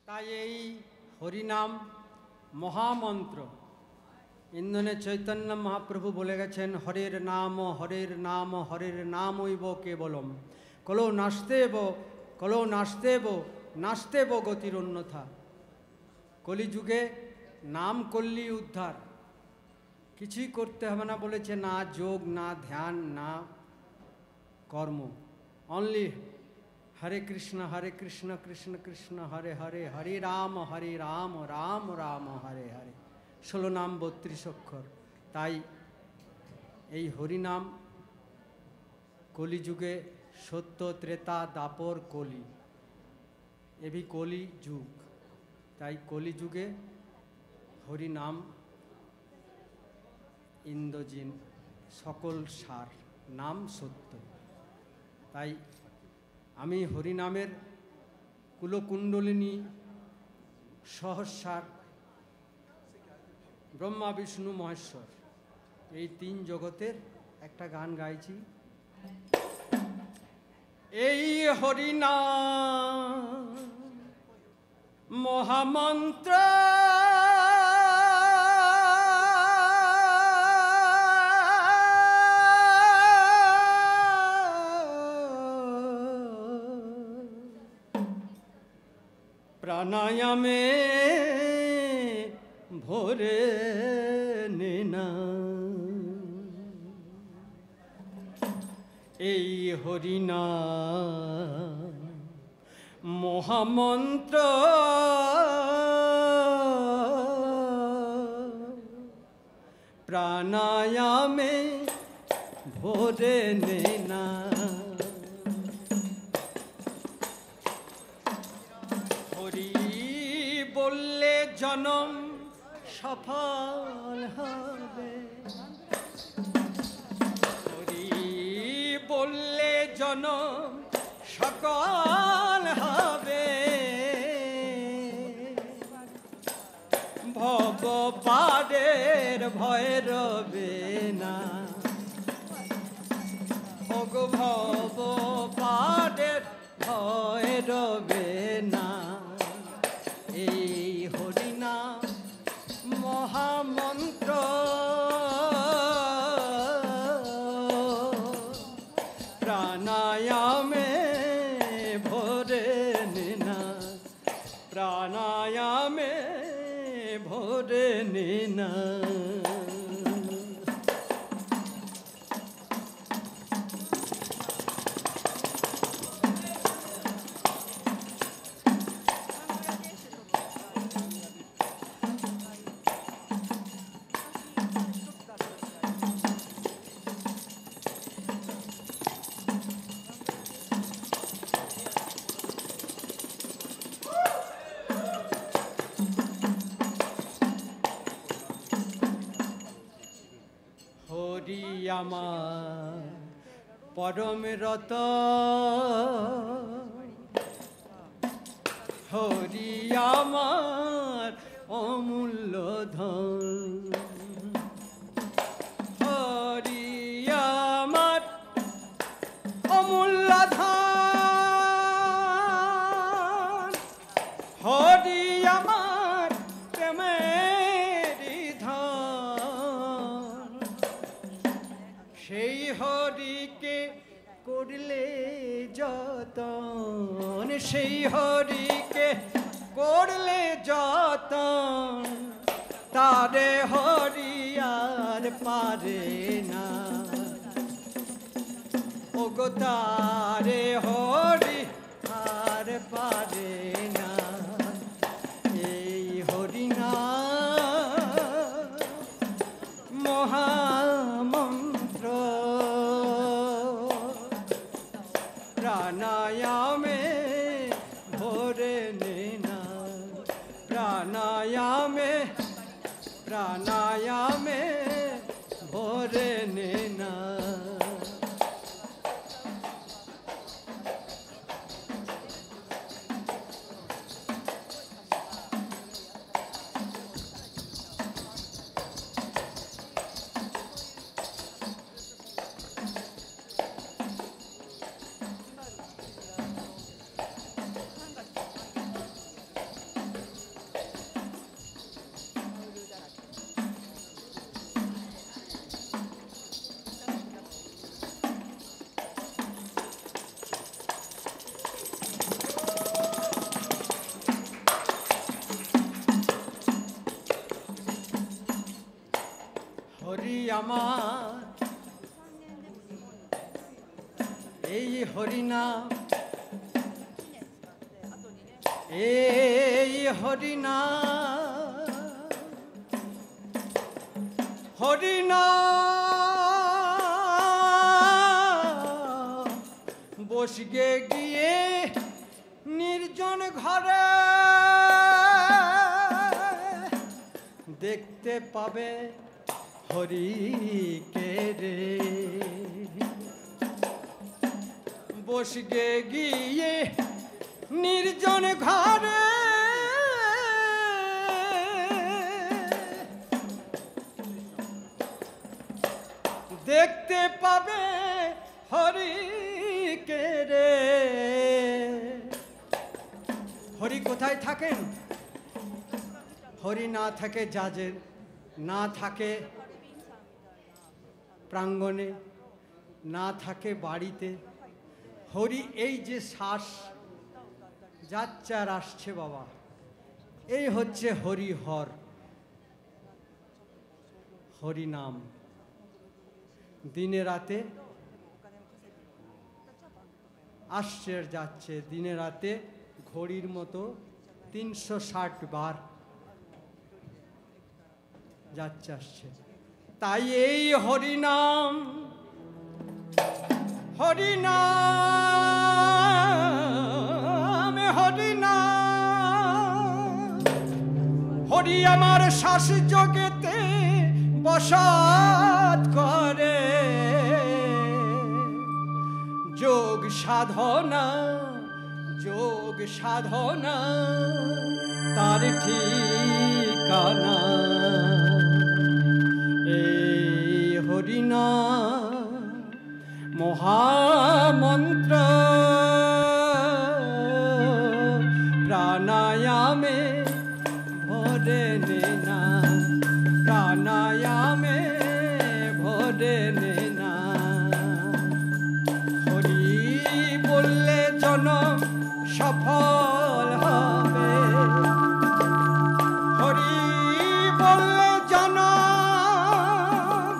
তাই এই হরিনাম মহামন্ত্র ইন্ধনে চৈতন্য মহাপ্রভু বলে গেছেন, হরের নাম হরের নাম হরের নামৈব কেবলম, কলো নাস্তেব গতির অন্যথা। কলিযুগে নাম করলেই উদ্ধার, কিছুই করতে হবে না বলেছে, না যোগ না ধ্যান না কর্ম, অনলি হরে কৃষ্ণ কৃষ্ণ কৃষ্ণ হরে হরে, হরে রাম রাম রাম হরে হরে। 16 নাম 32 অক্ষর। তাই এই হরিনাম কলিযুগে সত্য ত্রেতা দাপর কলি, এবি কলি যুগ। তাই কলিযুগে হরিনাম ইন্দ্রজিন, সকল সার, নাম সত্য। তাই আমি হরিনামের কুলকুণ্ডলিনী সহস্রার ব্রহ্মা বিষ্ণু মহেশ্বর এই 3 জগতের একটা গান গাইছি। এই হরিনাম মহামন্ত্র প্রাণায়ামে ভরে নেনা, এই হরিনাম মহামন্ত্র প্রাণায়ামে ভরে নেনা। হরি বললে জনম সফল হবে, হরি বললে জনম সকল হবে, ভব পারের ভয় রবে না, ভব পারের ভয় রবে না। এই হরিনাম মহামন্ত্র প্রাণায়ামে ভরে নেনা, প্রাণায়ামে ভরে নেনা। হরি আমার পরম রতন, হরি আমার অমূল্য ধন, হরি আমার অমূল্য ধন, হরি আমার প্রেমেরই ধন। সেই হরিকে করলে যতন, সেই হরিকে করলে যতন, তারে হরি আর পারে না, ওগো তারে হরি আর পারে না। এই হরিনাম মহামন্ত্র প্রাণায়ামে ভরে নেনা, প্রাণায়ামে প্রাণায়ামে ভরে নেনা। আমার এই হরিনাম, এই হরিনাম, হরিনাম বসগে গিয়ে নির্জন ঘরে দেখতে পাবে হরিকে রে। বসগে গিয়ে নির্জন ঘরে দেখতে পাবে হরিকে রে। হরি কোথায় থাকেন? হরি না থাকে জাজের, না থাকে প্রাঙ্গণে, না থাকে বাড়িতে। হরি এই যে শ্বাস যাচ্ছে আর আসছে বাবা, এই হচ্ছে হরিহর, হরিনাম। দিনে রাতে আসছে আর যাচ্ছে, দিনে রাতে ঘড়ির মতো 360 বার যাচ্ছে আসছে। তাই এই হরিনাম, হরিনাম, হরিনাম, হরি আমার শ্বাস যোগেতে বসত করে। যোগ সাধনা, যোগ সাধনা তার ঠিকানা। এই হরিনাম মহামন্ত্র, প্রাণায়ামে ভরে নেনা, প্রাণায়ামে ভরে নেনা। হরি বললে জনম সফল হবে, হরি বললে জনম,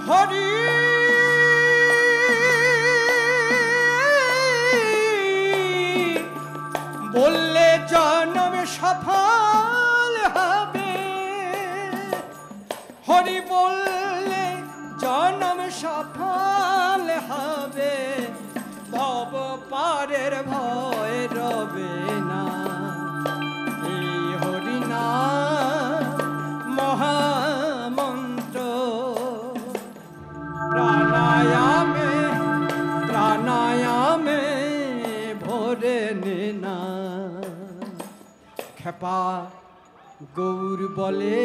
হরি বললে জনম সফল হবে, হরি বললে জনম সফল হবে। ভব পারের ভয় রবে না। এই হরিনাম মহামন্ত্র, প্রাণায়ামে, প্রাণায়ামে ভরে নেনা। খেপা গৌর বলে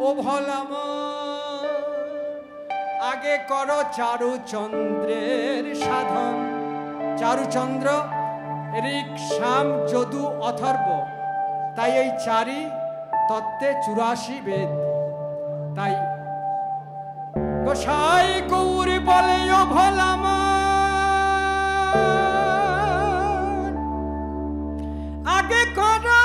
ও ভলাম, আগে করো চারুচন্দ্রের সাধন। চারুচন্দ্র ঋক, সাম, যদু, অথর্ব, তাই এই চারি তত্ত্বে 84 বেদ। তাই গোসাই গৌর বলে ও ভলাম, আগে করো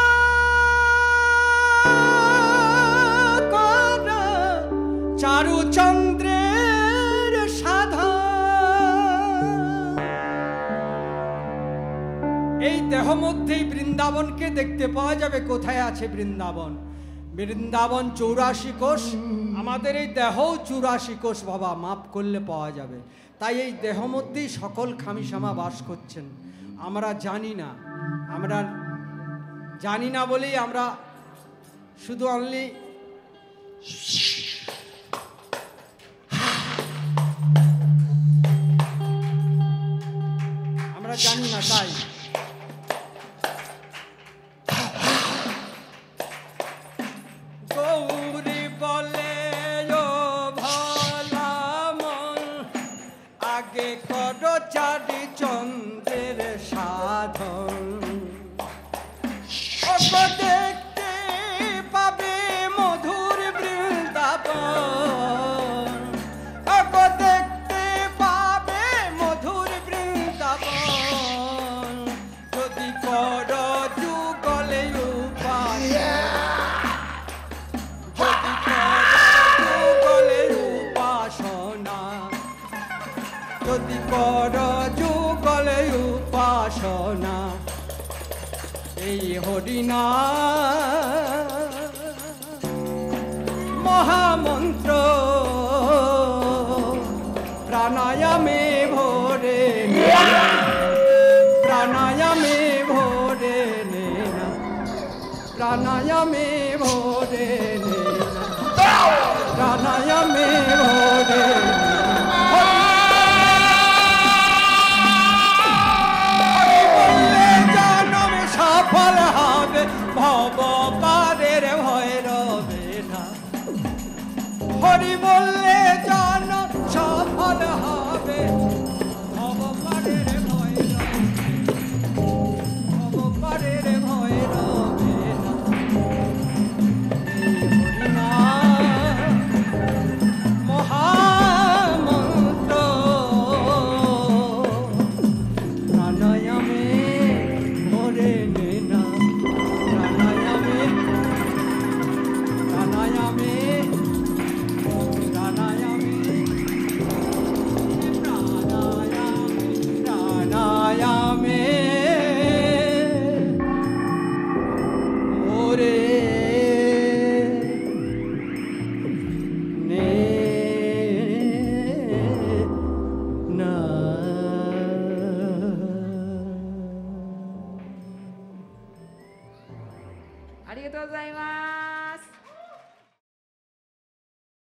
চারুচন্দ্রের সাধন। এই দেহ মধ্যেই বৃন্দাবনকে দেখতে পাওয়া যাবে। কোথায় আছে বৃন্দাবন? বৃন্দাবন 84 কোষ, আমাদের এই দেহও 84 কোষ বাবা, মাপ করলে পাওয়া যাবে। তাই এই দেহ মধ্যেই সকল খামিসামা বাস করছেন। আমরা জানি না, আমরা জানি না বলেই আমরা শুধু অনলি আমরা জানি না। তাই গৌরী বলে ও ভলাম, আগে করো চারিচন্দ্রের সাধন। দেখতে পাবে মধুর বৃন্দাবন, না এই হরিনা মহামন্ত্র প্রাণায়ামে ভরে প্রাণায়ামে ভরে নেনা প্রাণায়ামে ভরে নেনা প্রাণায়ামে ভরে জনম সফল হবে ভব পারের ভয় রবে না হরি বললে জনম সফল হবে ভব পারের ভয় ভব পারের ভয় রবে না মহামন্ত্র প্রাণায়ামে ভরে নেনা প্রাণায়ামে প্রাণায়ামে প্রাণায়ামে প্রাণায়ামে ভরে নেনা আরিগাতো গোজাইমাস